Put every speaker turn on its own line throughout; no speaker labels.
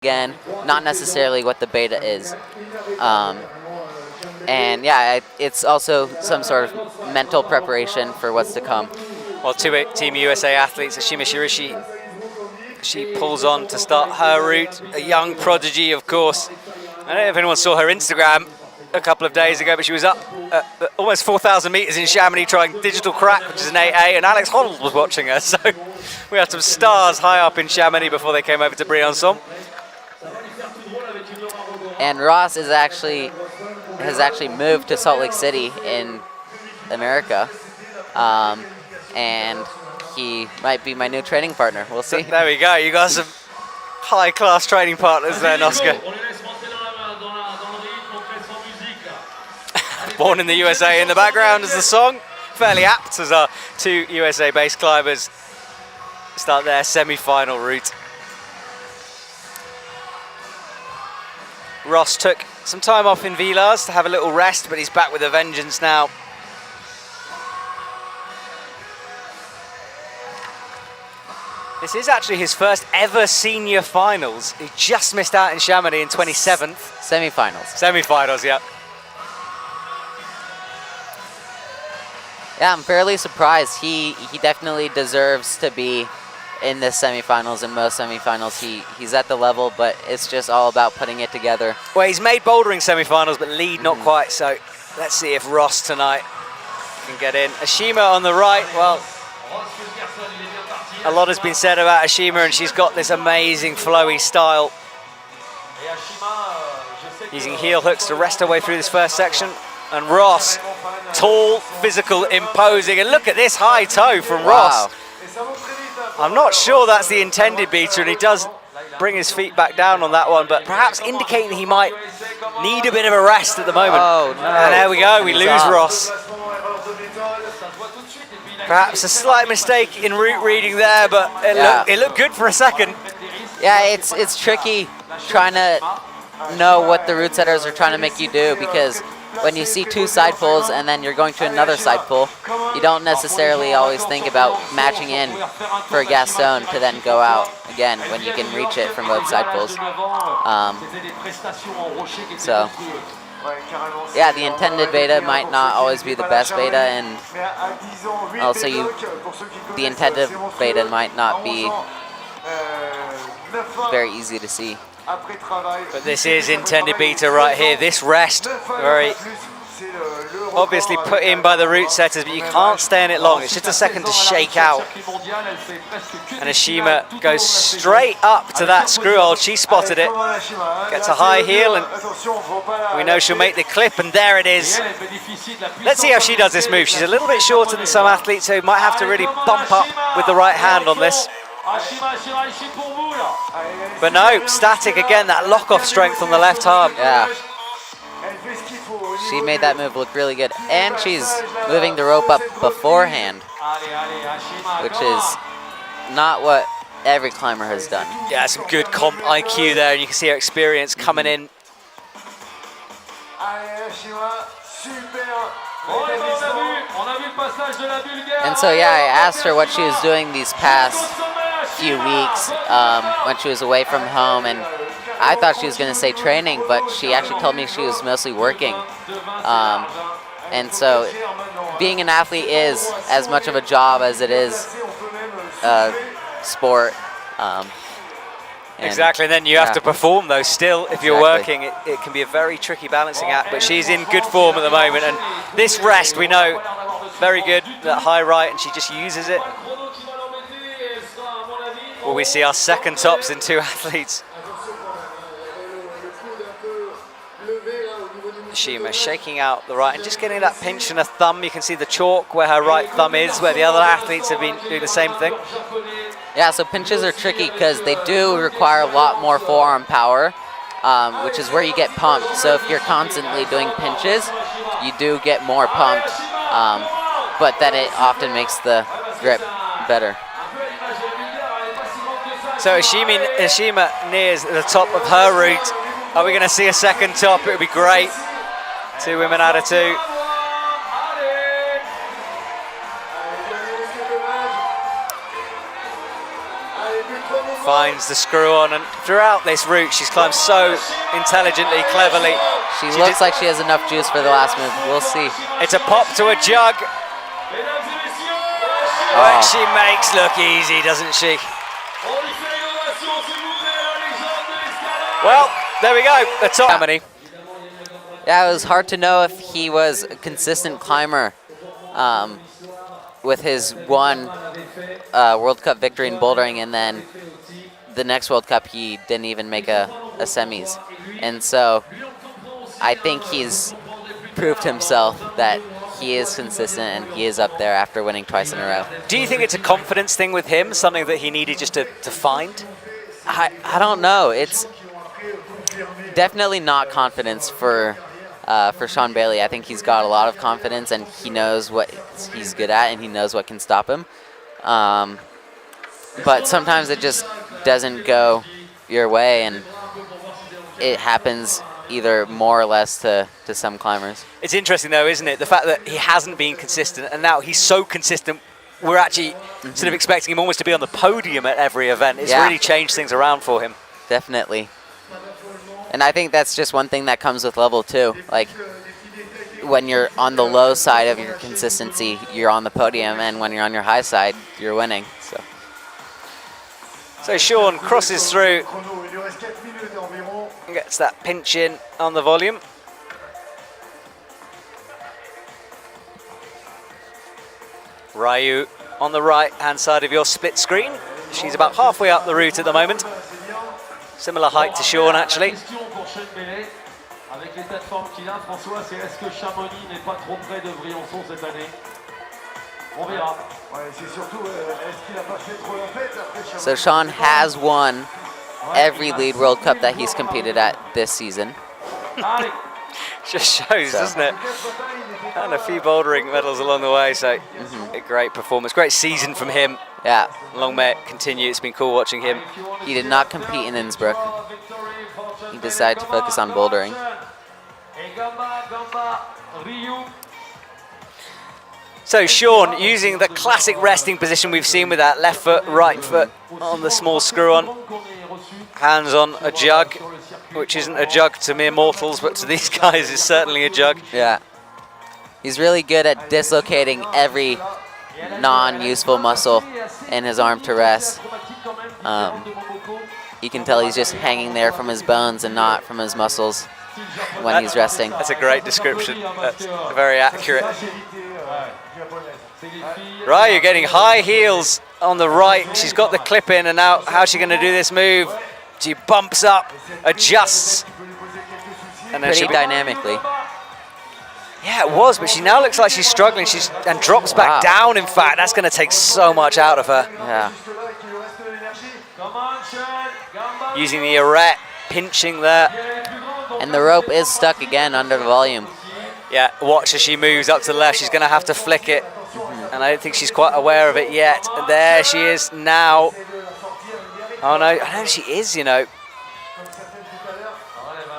again, not necessarily what the beta is. And yeah, it's also some sort of mental preparation for what's to come.
Well, two Team USA athletes, Ashima Shirishi, she pulls on to start her route, a young prodigy, of course. I don't know if anyone saw her Instagram a couple of days ago, but she was up at almost 4,000 meters in Chamonix trying digital crack, which is an 8A, and Alex Honnold was watching her. So we had some stars high up in Chamonix before they came over to Briançon.
And Ross has actually moved to Salt Lake City in America, and he might be my new training partner. We'll see.
There we go. You got some high-class training partners there, Oscar. Born in the USA in the background is the song. Fairly apt as our two USA-based climbers start their semi-final route. Ross took some time off in Villars to have a little rest, but he's back with a vengeance now. This is actually his first ever senior finals. He just missed out in Chamonix in 27th.
Semi-finals.
Semi-finals, yeah.
Yeah, I'm fairly surprised. He definitely deserves to be in the semifinals. In most semifinals, he's at the level, but it's just all about putting it together.
Well, he's made bouldering semifinals, but lead not quite. So let's see if Ross tonight can get in. Ashima on the right. Well, a lot has been said about Ashima, and she's got this amazing flowy style. Using heel hooks to rest her way through this first section. And Ross, tall, physical, imposing. And look at this high toe from Ross. I'm not sure that's the intended beater, and he does bring his feet back down on that one, but perhaps indicating he might need a bit of a rest at the moment.
Oh, no.
And there we go, we lose Ross. Perhaps a slight mistake in route reading there, but it looked good for a second.
Yeah, it's tricky trying to know what the route setters are trying to make you do, because when you see two side pulls and then you're going to another side pull, you don't necessarily always think about matching in for a Gaston to then go out again when you can reach it from both side pulls. So, yeah, the intended beta might not always be the best beta, and also the intended beta might not be very easy to see.
But this is intended beta right here. This rest, very obviously put in by the route setters, but you can't stay in it long. It's just a second to shake out. And Ashima goes straight up to that screw hold. She spotted it. Gets a high heel, and we know she'll make the clip, and there it is. Let's see how she does this move. She's a little bit shorter than some athletes, so might have to really bump up with the right hand on this. But no, static again, that lock-off strength on the left arm.
Yeah. She made that move look really good. And she's moving the rope up beforehand, which is not what every climber has done.
Yeah, some good comp IQ there, and you can see her experience coming in.
And so, yeah, I asked her what she was doing these past few weeks when she was away from home, and I thought she was going to say training, but she actually told me she was mostly working. And so being an athlete is as much of a job as it is a sport.
Exactly, and then you have to perform though still. If you're working, it can be a very tricky balancing act, but she's in good form at the moment, and this rest, we know, very good, that high right, and she just uses it. Well, we see our second tops in two athletes. Ashima shaking out the right and just getting that pinch in her thumb. You can see the chalk where her right thumb is, where the other athletes have been doing the same thing.
Yeah, so pinches are tricky because they do require a lot more forearm power, which is where you get pumped. So if you're constantly doing pinches, you do get more pumped, but then it often makes the grip better.
So Ashima nears the top of her route. Are we going to see a second top? It would be great. Two women out of two. finds the screw on, and throughout this route she's climbed so intelligently, cleverly.
She looks like she has enough juice for the last move. We'll see.
It's a pop to a jug. Which she makes look easy, doesn't she? Well, there we go. The top. Germany.
Yeah, it was hard to know if he was a consistent climber with his one World Cup victory in bouldering, and then the next World Cup he didn't even make a semis. And so I think he's proved himself that he is consistent and he is up there after winning twice in a row.
Do you think it's a confidence thing with him, something that he needed just to find?
I don't know. It's definitely not confidence for Sean Bailey. I think he's got a lot of confidence and he knows what he's good at and he knows what can stop him. But sometimes it just doesn't go your way, and it happens either more or less to some climbers.
It's interesting though, isn't it? The fact that he hasn't been consistent and now he's so consistent, we're actually sort of expecting him almost to be on the podium at every event. It's really changed things around for him.
Definitely. And I think that's just one thing that comes with level 2. Like, when you're on the low side of your consistency, you're on the podium, and when you're on your high side, you're winning.
So Sean crosses through and gets that pinch in on the volume. Ryu on the right-hand side of your split screen. She's about halfway up the route at the moment. Similar height to Sean, actually.
So Sean has won every lead World Cup that he's competed at this season.
Just shows, doesn't it? And a few bouldering medals along the way, so a great performance. Great season from him.
Yeah.
Long may it continue. It's been cool watching him.
He did not compete in Innsbruck. He decided to focus on bouldering.
So Sean using the classic resting position we've seen with that left foot, right foot on the small screw on. Hands on a jug, which isn't a jug to mere mortals, but to these guys is certainly a jug.
Yeah. He's really good at dislocating every non-useful muscle in his arm to rest. You can tell he's just hanging there from his bones and not from his muscles when he's resting.
That's a great description. That's very accurate. Right, you're getting high heels on the right. She's got the clip in, and now how's she going to do this move? She bumps up, adjusts. And then
pretty dynamically.
Yeah, it was, but she now looks like she's struggling. And drops back down, in fact. That's going to take so much out of her.
Yeah.
Using the arete, pinching there.
And the rope is stuck again under the volume.
Yeah, watch as she moves up to the left. She's going to have to flick it. And I don't think she's quite aware of it yet. And there she is now. Oh, no, I know she is, you know.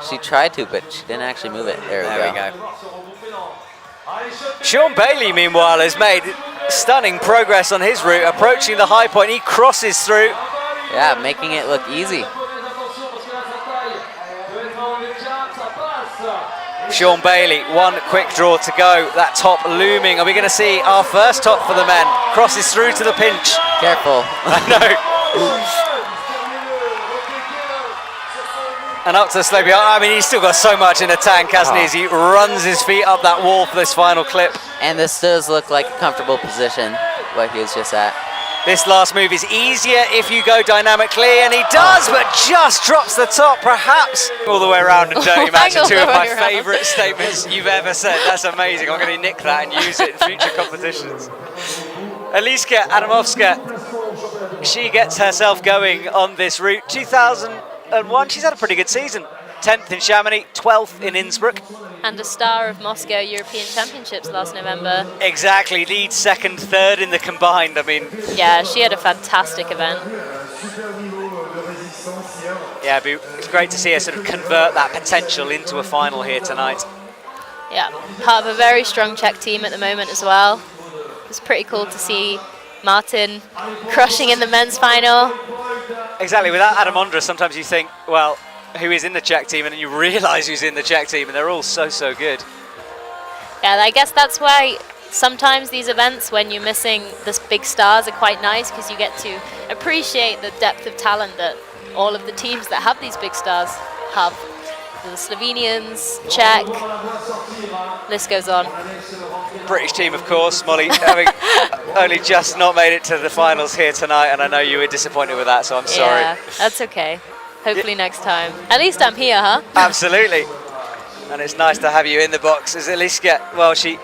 She tried to, but she didn't actually move it. There we go.
Sean Bailey, meanwhile, has made stunning progress on his route, approaching the high point. He crosses through.
Yeah, making it look easy.
Sean Bailey, one quick draw to go. That top looming. Are we going to see our first top for the men? Crosses through to the pinch.
Careful.
I know. And up to the slope. I mean, he's still got so much in the tank, hasn't he? As he runs his feet up that wall for this final clip.
And this does look like a comfortable position, what he was just at.
This last move is easier if you go dynamically, and he does, but just drops the top, perhaps. All the way around and dirty match are two of my favourite statements you've ever said. That's amazing. I'm going to nick that and use it in future competitions. Eliska Adamovska, she gets herself going on this route. 2001, she's had a pretty good season. 10th in Chamonix, 12th in Innsbruck.
And a star of Moscow European Championships last November.
Exactly, lead second, third in the combined. I mean,
yeah, she had a fantastic event.
Yeah, it's great to see her sort of convert that potential into a final here tonight.
Yeah, part of a very strong Czech team at the moment as well. It's pretty cool to see Martin crushing in the men's final.
Exactly. Without Adam Ondra, sometimes you think, well, who is in the Czech team, and then you realise who's in the Czech team, and they're all so good.
Yeah, I guess that's why sometimes these events, when you're missing the big stars, are quite nice because you get to appreciate the depth of talent that all of the teams that have these big stars have. The Slovenians, Czech, list goes on.
British team, of course, Molly, having only just not made it to the finals here tonight, and I know you were disappointed with that, so I'm sorry.
Yeah, that's okay. Hopefully next time. At least I'm here, huh?
Absolutely. And it's nice to have you in the box as Eliska, well, she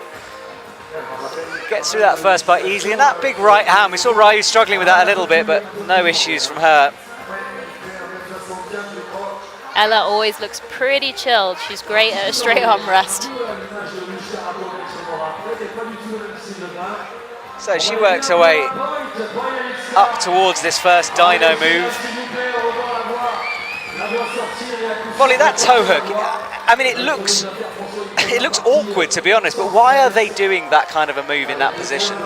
gets through that first part easily. And that big right hand, we saw Ryu struggling with that a little bit, but no issues from her.
Ella always looks pretty chilled. She's great at a straight arm rest.
So she works her way up towards this first dyno move. Molly, that toe hook, I mean, it looks awkward, to be honest, but why are they doing that kind of a move in that position?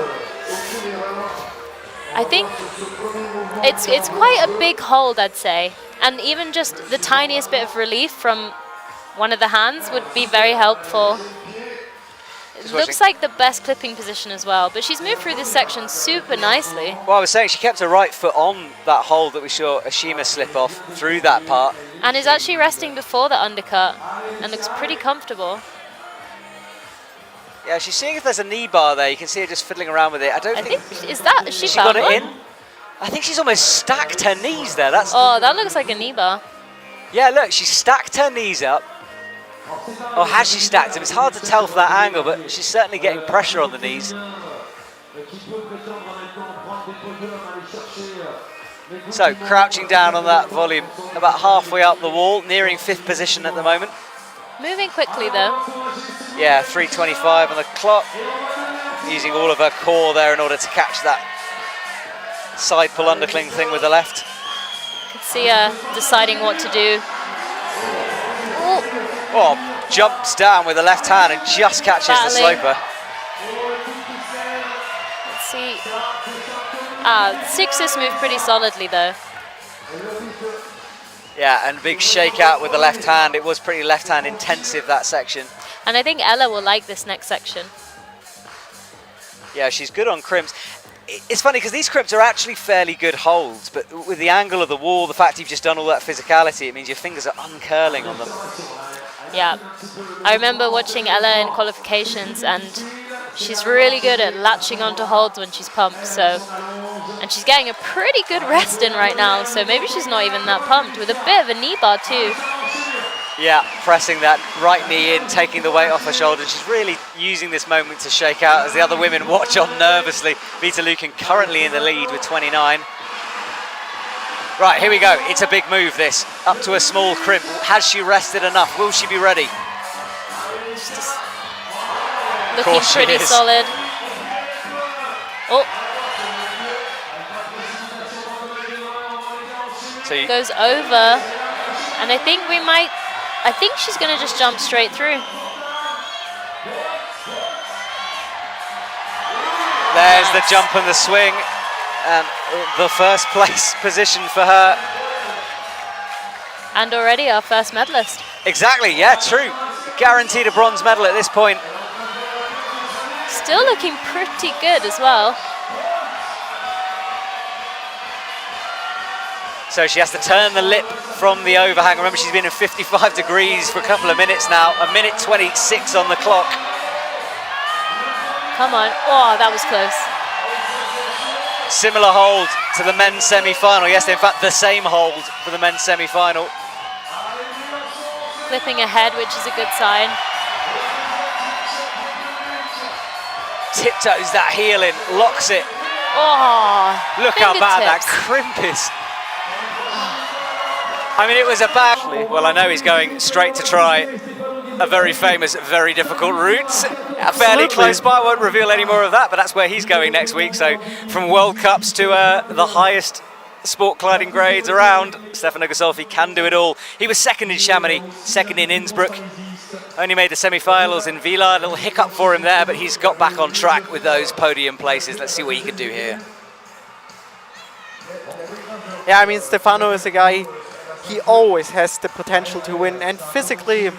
I think it's quite a big hold, I'd say. And even just the tiniest bit of relief from one of the hands would be very helpful. It looks like the best clipping position as well, but she's moved through this section super nicely.
Well, I was saying she kept her right foot on that hold that we saw Ashima slip off through that part.
And is actually resting before the undercut and looks pretty comfortable.
Yeah, she's seeing if there's a knee bar there. You can see her just fiddling around with it. I think
has she
got
found
it
one?
in. I think she's almost stacked her knees there.
Oh, that looks like a knee bar.
Yeah, look, she stacked her knees up. Or has she stacked them? It's hard to tell from that angle, but she's certainly getting pressure on the knees. So, crouching down on that volume, about halfway up the wall, nearing 5th position at the moment.
Moving quickly though.
Yeah, 3:25 on the clock. Using all of her core there in order to catch that side pull undercling thing with the left.
Could see her deciding what to do.
Oh, jumps down with the left hand and just catches the sloper.
Let's see. Sixes move pretty solidly though.
Yeah, and big shakeout with the left hand. It was pretty left hand intensive, that section.
And I think Ella will like this next section.
Yeah, she's good on crimps. It's funny because these crimps are actually fairly good holds, but with the angle of the wall, the fact you've just done all that physicality, it means your fingers are uncurling on them.
Yeah, I remember watching Ella in qualifications, and she's really good at latching onto holds when she's pumped. And she's getting a pretty good rest in right now, so maybe she's not even that pumped, with a bit of a knee bar too.
Yeah, pressing that right knee in, taking the weight off her shoulder. She's really using this moment to shake out as the other women watch on nervously. Vita Lukin currently in the lead with 29. Right, here we go. It's a big move, this. Up to a small crimp. Has she rested enough? Will she be ready?
Just looking pretty solid. Oh. So goes over. And I think she's going to just jump straight through.
There's the jump and the swing. And the first place position for her.
And already our first medalist.
Exactly, yeah, true. Guaranteed a bronze medal at this point.
Still looking pretty good as well.
So she has to turn the lip from the overhang. Remember, she's been in 55 degrees for a couple of minutes now. 1:26 on the clock.
Come on. Oh, that was close.
Similar hold to the men's semi-final. Yes, in fact, the same hold for the men's semi-final.
Flipping ahead, which is a good sign.
Tiptoes that heel in, locks it.
Oh,
look how bad that crimp is. I mean, it was a bad... Well, I know he's going straight to try a very famous, very difficult route. Fairly close by, I won't reveal any more of that, but that's where he's going next week. So from World Cups to the highest sport gliding grades around, Stefano Gasolfi can do it all. He was second in Chamonix, second in Innsbruck. Only made the semi-finals in Vila. A little hiccup for him there, but he's got back on track with those podium places. Let's see what he can do here.
Yeah, I mean, Stefano is a guy, he always has the potential to win. And physically,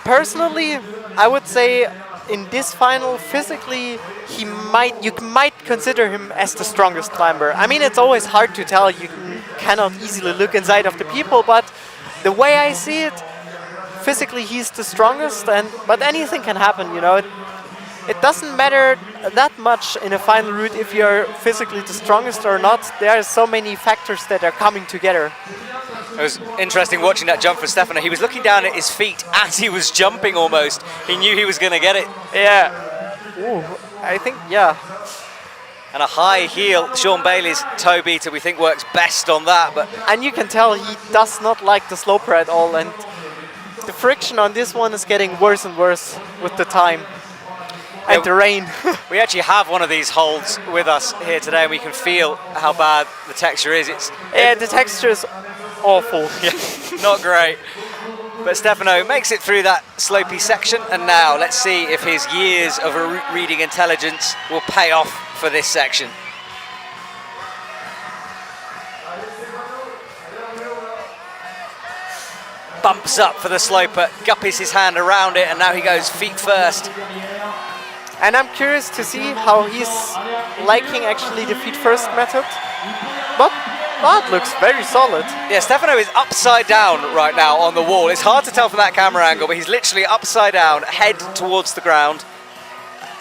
personally, I would say in this final, physically, you might consider him as the strongest climber. I mean, it's always hard to tell. You cannot easily look inside of the people, but the way I see it, physically he's the strongest. But anything can happen, you know. It doesn't matter that much in a final route if you're physically the strongest or not. There are so many factors that are coming together.
It was interesting watching that jump for Stefano. He was looking down at his feet as he was jumping almost. He knew he was going to get it.
Yeah. Ooh, I think, yeah.
And a high heel, Sean Bailey's toe beater, we think works best on that.
And you can tell he does not like the sloper at all. And the friction on this one is getting worse and worse with the time. And the rain.
We actually have one of these holds with us here today, and we can feel how bad the texture is.
The texture is awful.
Yeah, not great. But Stefano makes it through that slopey section, and now let's see if his years of route reading intelligence will pay off for this section. Bumps up for the sloper, guppies his hand around it, and now he goes feet first.
And I'm curious to see how he's liking actually the feet first method. But that looks very solid.
Yeah, Stefano is upside down right now on the wall. It's hard to tell from that camera angle, but he's literally upside down, head towards the ground,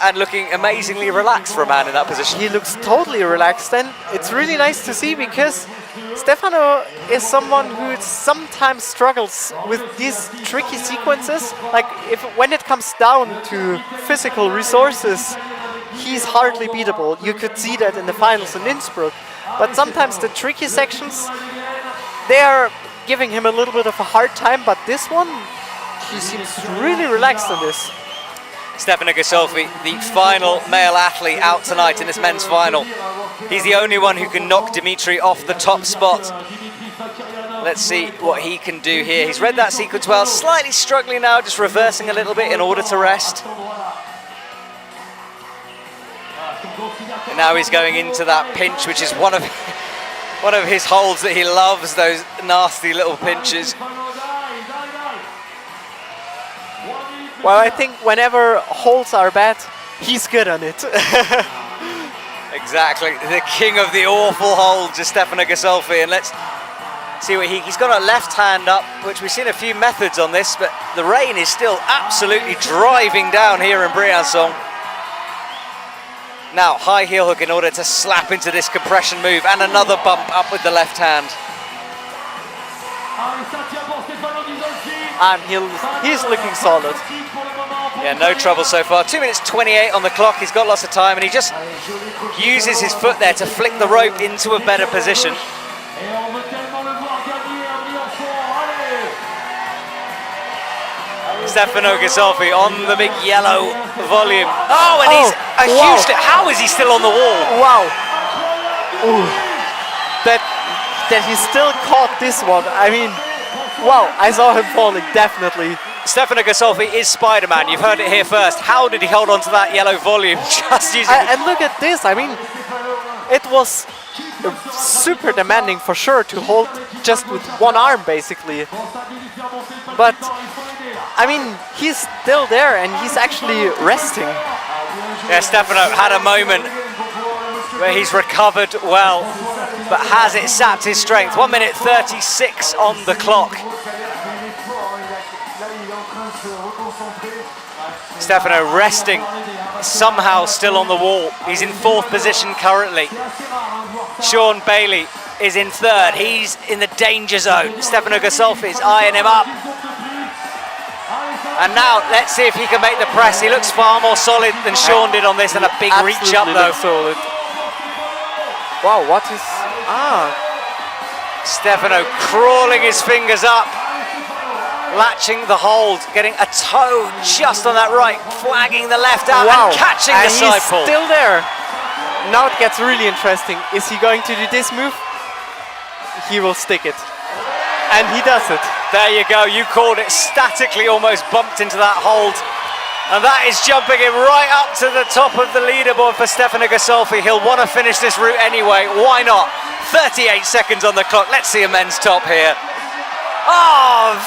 and looking amazingly relaxed for a man in that position.
He looks totally relaxed, and it's really nice to see because Stefano is someone who sometimes struggles with these tricky sequences. Like when it comes down to physical resources, he's hardly beatable. You could see that in the finals in Innsbruck. But sometimes the tricky sections, they are giving him a little bit of a hard time. But this one, he seems really relaxed in this.
Stefano Ghisolfi, the final male athlete out tonight in this men's final. He's the only one who can knock Dimitri off the top spot. Let's see what he can do here. He's read that sequence well, slightly struggling now, just reversing a little bit in order to rest. And now he's going into that pinch, which is one of his holds that he loves, those nasty little pinches.
Well, I think whenever holds are bad, he's good on it.
Exactly, the king of the awful holds is Stefano Ghisolfi, and let's see what he's got a left hand up, which we've seen a few methods on this, but the rain is still absolutely driving down here in Briançon. Now, high heel hook in order to slap into this compression move, and another bump up with the left hand.
And he's looking solid.
Yeah, no trouble so far. 2 minutes 28 on the clock. He's got lots of time, and he just uses his foot there to flick the rope into a better position. Stefano Ghisolfi on the big yellow volume. Oh, and he's a huge... How is he still on the wall?
Wow. Ooh. That he still caught this one. I mean, wow, I saw him falling, definitely.
Stefano Ghisolfi is Spider-Man. You've heard it here first. How did he hold on to that yellow volume? Just using...
And look at this. I mean, it was super demanding for sure to hold just with one arm, basically. But, I mean, he's still there and he's actually resting.
Yeah, Stefano had a moment where he's recovered well, but has it sapped his strength? 1 minute 36 on the clock. Stefano resting, somehow still on the wall. He's in fourth position currently. Sean Bailey is in third. He's in the danger zone. Stefano Ghisolfi is eyeing him up. And now let's see if he can make the press. He looks far more solid than Sean did on this, and a big reach up though.
Solid. Wow, what is...
Stefano crawling his fingers up, latching the hold, getting a toe just on that right, flagging the left out, and catching the side pull.
He's still there. Now it gets really interesting. Is he going to do this move? He will stick it. And he does it.
There you go, you called it. Statically almost bumped into that hold. And that is jumping him right up to the top of the leaderboard for Stefano Ghisolfi. He'll want to finish this route anyway. Why not? 38 seconds on the clock. Let's see a men's top here. Oh,